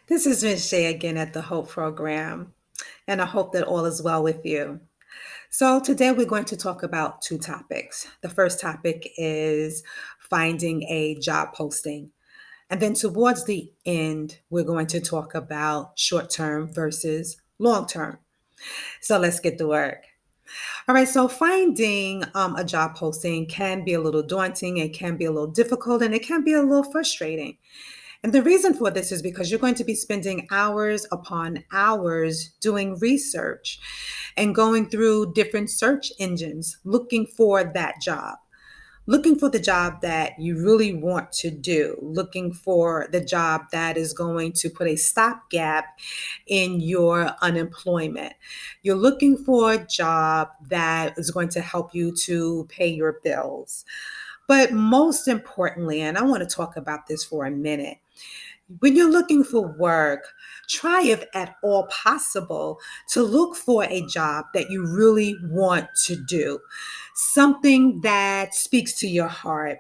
This is Ms. Shay again at the Hope Program, and I hope that all is well with you. So, today we're going to talk about two topics. The first topic is finding a job posting, and then towards the end, we're going to talk about short term versus long term. So, let's get to work. All right, so finding a job posting can be a little daunting, it can be a little difficult, and it can be a little frustrating. And the reason for this is because you're going to be spending hours upon hours doing research and going through different search engines looking for that job, looking for the job that you really want to do, looking for the job that is going to put a stopgap in your unemployment. You're looking for a job that is going to help you to pay your bills. But most importantly, and I want to talk about this for a minute, when you're looking for work, try if at all possible to look for a job that you really want to do, something that speaks to your heart,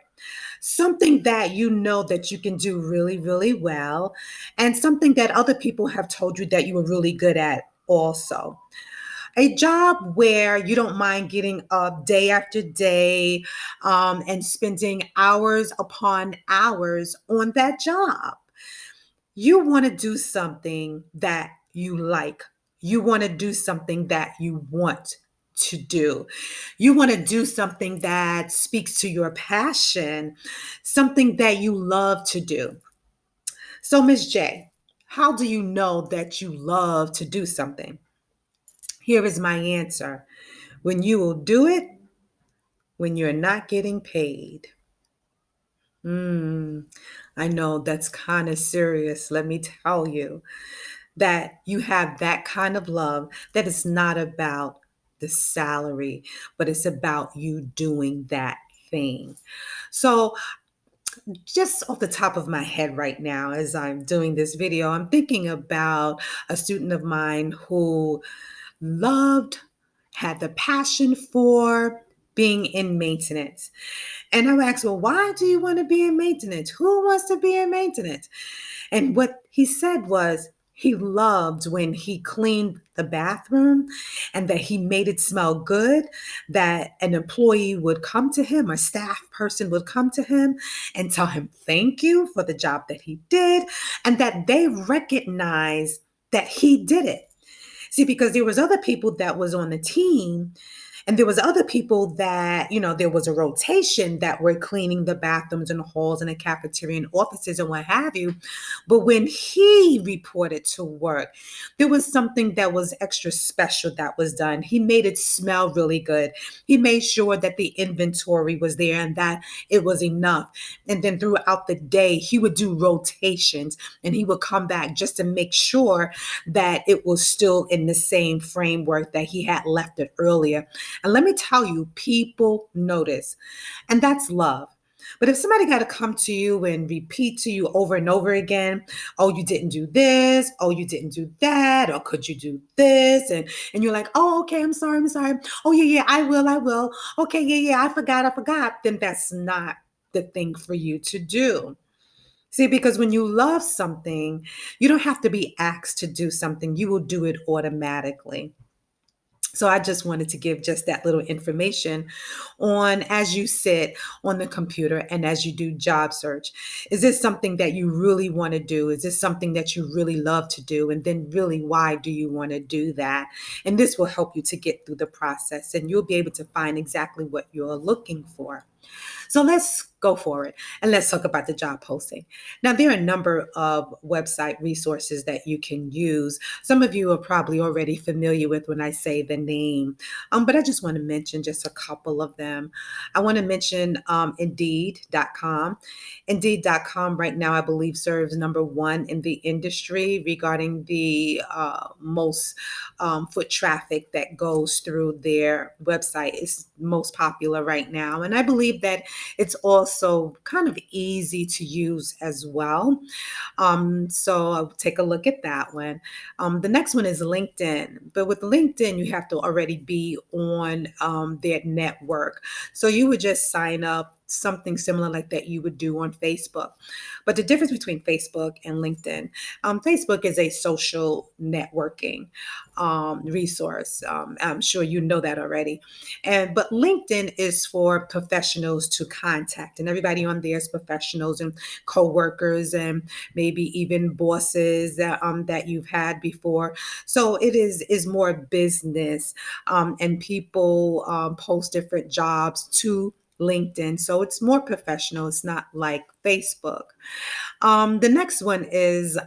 something that you know that you can do really, really well, and something that other people have told you that you were really good at also. A job where you don't mind getting up day after day and spending hours upon hours on that job. You want to do something that you like. You want to do something that you want to do. You want to do something that speaks to your passion, something that you love to do. So, Ms. J, how do you know that you love to do something? Here is my answer. When you will do it when you're not getting paid. Mm, I know that's kind of serious. Let me tell you that you have that kind of love that is not about the salary, but it's about you doing that thing. So, just off the top of my head right now, as I'm doing this video, I'm thinking about a student of mine who loved, had the passion for being in maintenance. And I would ask, well, why do you want to be in maintenance? Who wants to be in maintenance? And what he said was he loved when he cleaned the bathroom and that he made it smell good, that an employee would come to him, a staff person would come to him and tell him thank you for the job that he did, and that they recognize that he did it. See, because there was other people that was on the team and there was other people that, there was a rotation that were cleaning the bathrooms and the halls and the cafeteria and offices and what have you. But when he reported to work, there was something that was extra special that was done. He made it smell really good. He made sure that the inventory was there and that it was enough. And then throughout the day, he would do rotations and he would come back just to make sure that it was still in the same framework that he had left it earlier. And let me tell you, people notice, and that's love. But if somebody got to come to you and repeat to you over and over again, oh, you didn't do this, oh, you didn't do that, or could you do this? And you're like, oh, okay, I'm sorry. Oh, yeah, yeah, I will. Okay, yeah, yeah, I forgot. Then that's not the thing for you to do. See, because when you love something, you don't have to be asked to do something, you will do it automatically. So I just wanted to give just that little information on as you sit on the computer and as you do job search. Is this something that you really want to do? Is this something that you really love to do? And then really, why do you want to do that? And this will help you to get through the process and you'll be able to find exactly what you're looking for. So let's go for it and let's talk about the job posting. Now, there are a number of website resources that you can use. Some of you are probably already familiar with when I say the name, but I just want to mention just a couple of them. I want to mention Indeed.com. Indeed.com right now, I believe, serves number one in the industry regarding the most foot traffic that goes through their website. It's most popular right now. And I believe that it's also kind of easy to use as well. So I'll take a look at that one. The next one is LinkedIn. But with LinkedIn, you have to already be on their network. So you would just sign up something similar like that you would do on Facebook. But the difference between Facebook and LinkedIn, Facebook is a social networking resource. I'm sure you know that already. But LinkedIn is for professionals to contact, and everybody on there is professionals and coworkers and maybe even bosses that you've had before. So it is more business, and people post different jobs to LinkedIn. So it's more professional. It's not like Facebook. The next one is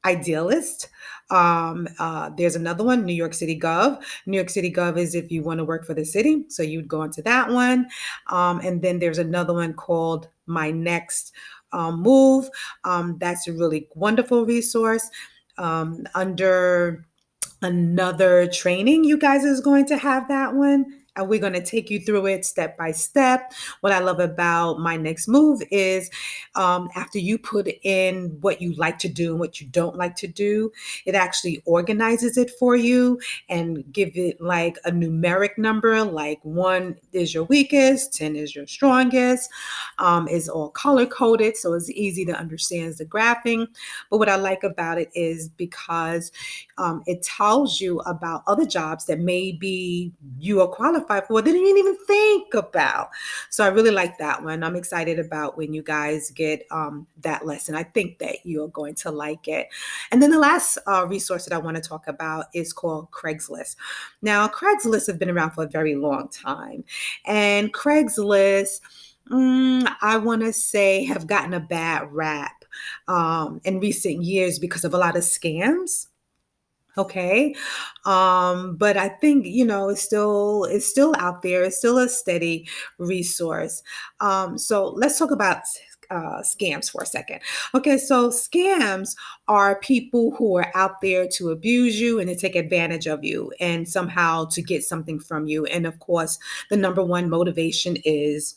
Idealist. There's another one, New York City Gov. New York City Gov is if you want to work for the city. So you'd go into that one. And then there's another one called My Next Move. That's a really wonderful resource. Under another training, you guys is going to have that one. And we're going to take you through it step by step. What I love about My Next Move is after you put in what you like to do and what you don't like to do, it actually organizes it for you and give it like a numeric number, like 1 is your weakest, 10 is your strongest. It's all color coded, so it's easy to understand the graphing. But what I like about it is because it tells you about other jobs that maybe you are qualified for that you didn't even think about. So I really like that one. I'm excited about when you guys get that lesson. I think that you're going to like it. And then the last resource that I want to talk about is called Craigslist. Now, Craigslist has been around for a very long time. And Craigslist, I want to say, have gotten a bad rap in recent years because of a lot of scams. Okay. But I think, it's still out there. It's still a steady resource. So let's talk about scams for a second. Okay, so scams are people who are out there to abuse you and to take advantage of you and somehow to get something from you. And of course, the number one motivation is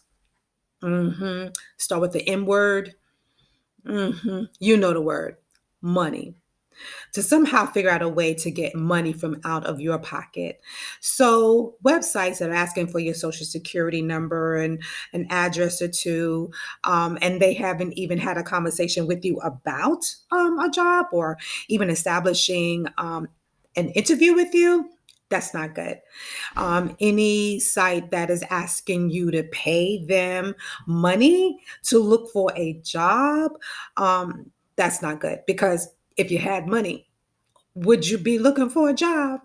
start with the M word. You know the word, money, to somehow figure out a way to get money from out of your pocket. So websites that are asking for your social security number and an address or two, and they haven't even had a conversation with you about a job or even establishing an interview with you. That's not good. Any site that is asking you to pay them money to look for a job, that's not good, because if you had money, would you be looking for a job?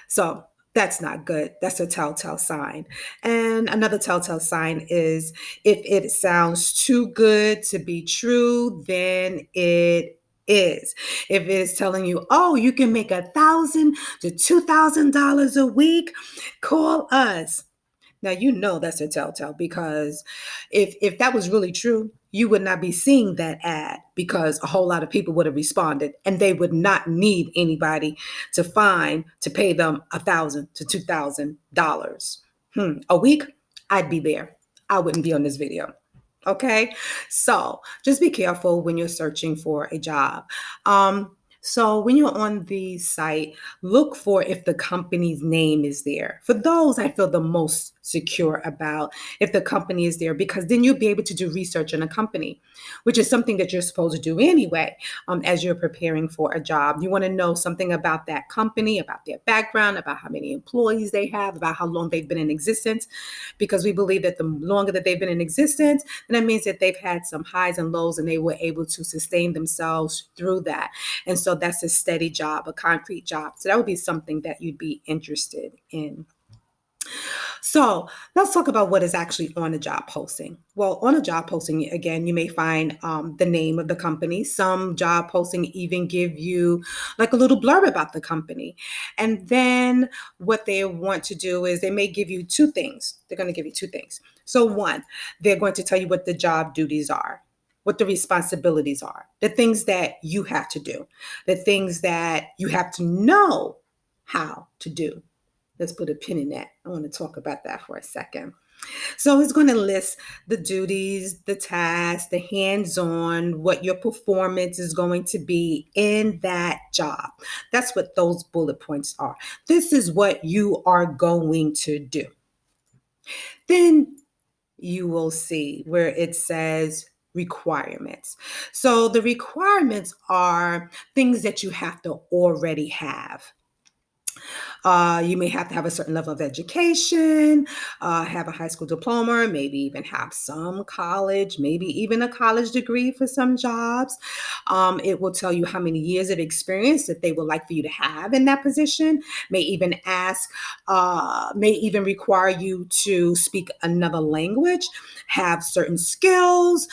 So that's not good. That's a telltale sign. And another telltale sign is if it sounds too good to be true, then it is. If it's telling you, oh, you can make $1,000 to $2,000 a week, call us. Now you know that's a telltale, because if that was really true, you would not be seeing that ad, because a whole lot of people would have responded and they would not need anybody to pay them $1,000 to $2,000 a week. I'd be there. I wouldn't be on this video. Okay, so just be careful when you're searching for a job. So when you're on the site, look for if the company's name is there. For those, I feel the most secure about if the company is there, because then you'll be able to do research on a company, which is something that you're supposed to do anyway. As you're preparing for a job, you want to know something about that company, about their background, about how many employees they have, about how long they've been in existence, because we believe that the longer that they've been in existence, then that means that they've had some highs and lows and they were able to sustain themselves through that. And so that's a steady job, a concrete job. So that would be something that you'd be interested in. So let's talk about what is actually on a job posting. Well, on a job posting, again, you may find the name of the company. Some job posting even give you like a little blurb about the company. And then what they want to do is they may give you two things. They're going to give you two things. So one, they're going to tell you what the job duties are, what the responsibilities are, the things that you have to do, the things that you have to know how to do. Let's put a pin in that. I want to talk about that for a second. So it's going to list the duties, the tasks, the hands-on, what your performance is going to be in that job. That's what those bullet points are. This is what you are going to do. Then you will see where it says requirements. So the requirements are things that you have to already have. You may have to have a certain level of education, have a high school diploma, maybe even have some college, maybe even a college degree for some jobs. It will tell you how many years of experience that they would like for you to have in that position. May even require you to speak another language, have certain skills,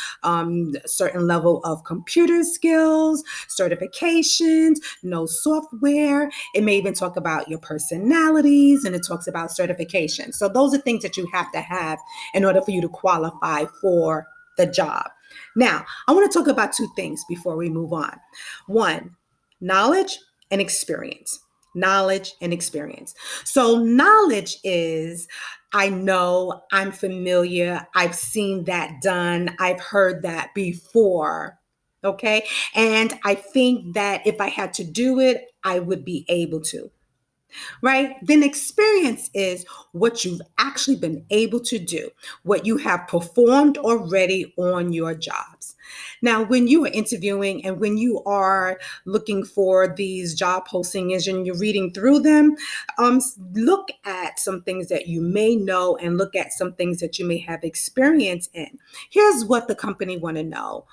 certain level of computer skills, certifications, know software. It may even talk about your personalities, and it talks about certification. So those are things that you have to have in order for you to qualify for the job. Now, I want to talk about two things before we move on. One, knowledge and experience. Knowledge and experience. So, knowledge is I know, I'm familiar, I've seen that done, I've heard that before. Okay. And I think that if I had to do it, I would be able to, right? Then experience is what you've actually been able to do, what you have performed already on your jobs. Now, when you are interviewing and when you are looking for these job postings and you're reading through them, look at some things that you may know and look at some things that you may have experience in. Here's what the company want to know.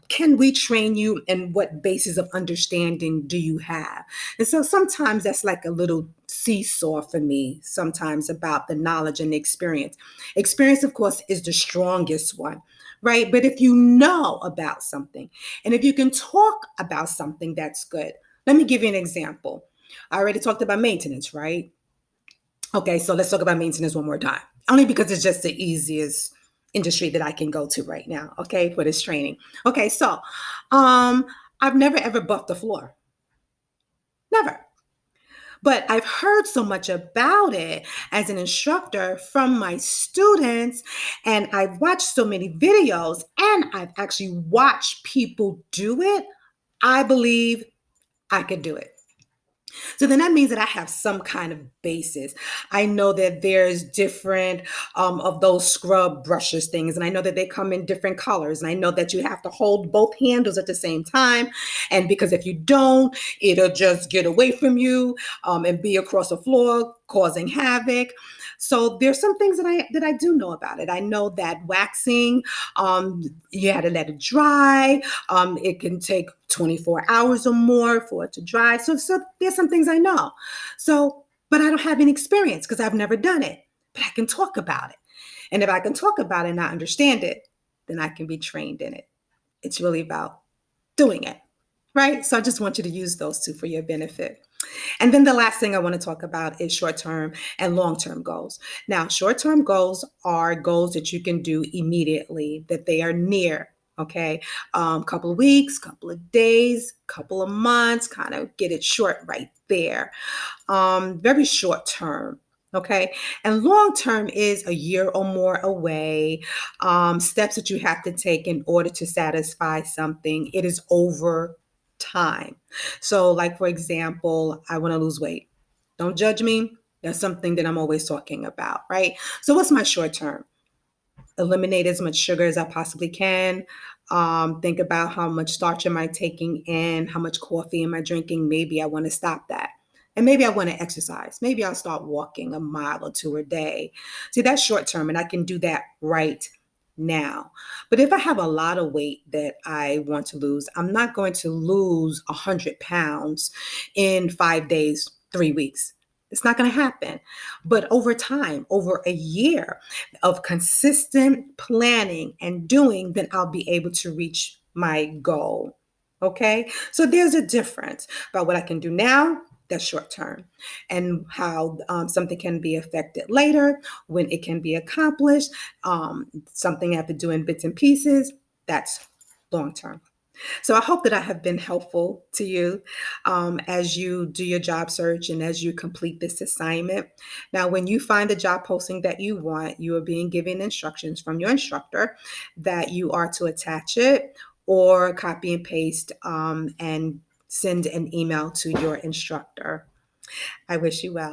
Can we train you, and what basis of understanding do you have? And so sometimes that's like a little seesaw for me, sometimes about the knowledge and the experience. Experience, of course, is the strongest one, right? But if you know about something and if you can talk about something, that's good. Let me give you an example. I already talked about maintenance, right? Okay, so let's talk about maintenance one more time. Only because it's just the easiest industry that I can go to right now, okay, for this training. Okay, so um I've never ever buffed the floor. Never. But I've heard so much about it as an instructor from my students, and I've watched so many videos, and I've actually watched people do it. I believe I could do it. So then that means that I have some kind of basis. I know that there's different of those scrub brushes things, and I know that they come in different colors. And I know that you have to hold both handles at the same time. And because if you don't, it'll just get away from you and be across the floor, causing havoc. So there's some things that I do know about it. I know that waxing, you had to let it dry. It can take 24 hours or more for it to dry. So there's some things I know. So, but I don't have any experience because I've never done it. But I can talk about it. And if I can talk about it and I understand it, then I can be trained in it. It's really about doing it. Right? So I just want you to use those two for your benefit. And then the last thing I want to talk about is short term and long term goals. Now, short term goals are goals that you can do immediately, that they are near. Okay, couple of weeks, couple of days, couple of months, kind of get it short right there. Very short term. Okay. And long term is a year or more away. Steps that you have to take in order to satisfy something. It is over time. So, like for example, I want to lose weight. Don't judge me. That's something that I'm always talking about, right? So, what's my short term? Eliminate as much sugar as I possibly can. Think about how much starch am I taking in, how much coffee am I drinking. Maybe I want to stop that. And maybe I want to exercise. Maybe I'll start walking a mile or two a day. See, that's short term, and I can do that right now. But if I have a lot of weight that I want to lose, I'm not going to lose 100 pounds in 5 days, 3 weeks. It's not going to happen. But over time, over a year of consistent planning and doing, then I'll be able to reach my goal. Okay. So there's a difference about what I can do now. That's short term, and how something can be affected later when it can be accomplished. Something I have to do in bits and pieces. That's long term. So I hope that I have been helpful to you as you do your job search and as you complete this assignment. Now, when you find the job posting that you want, you are being given instructions from your instructor that you are to attach it or copy and paste and send an email to your instructor. I wish you well.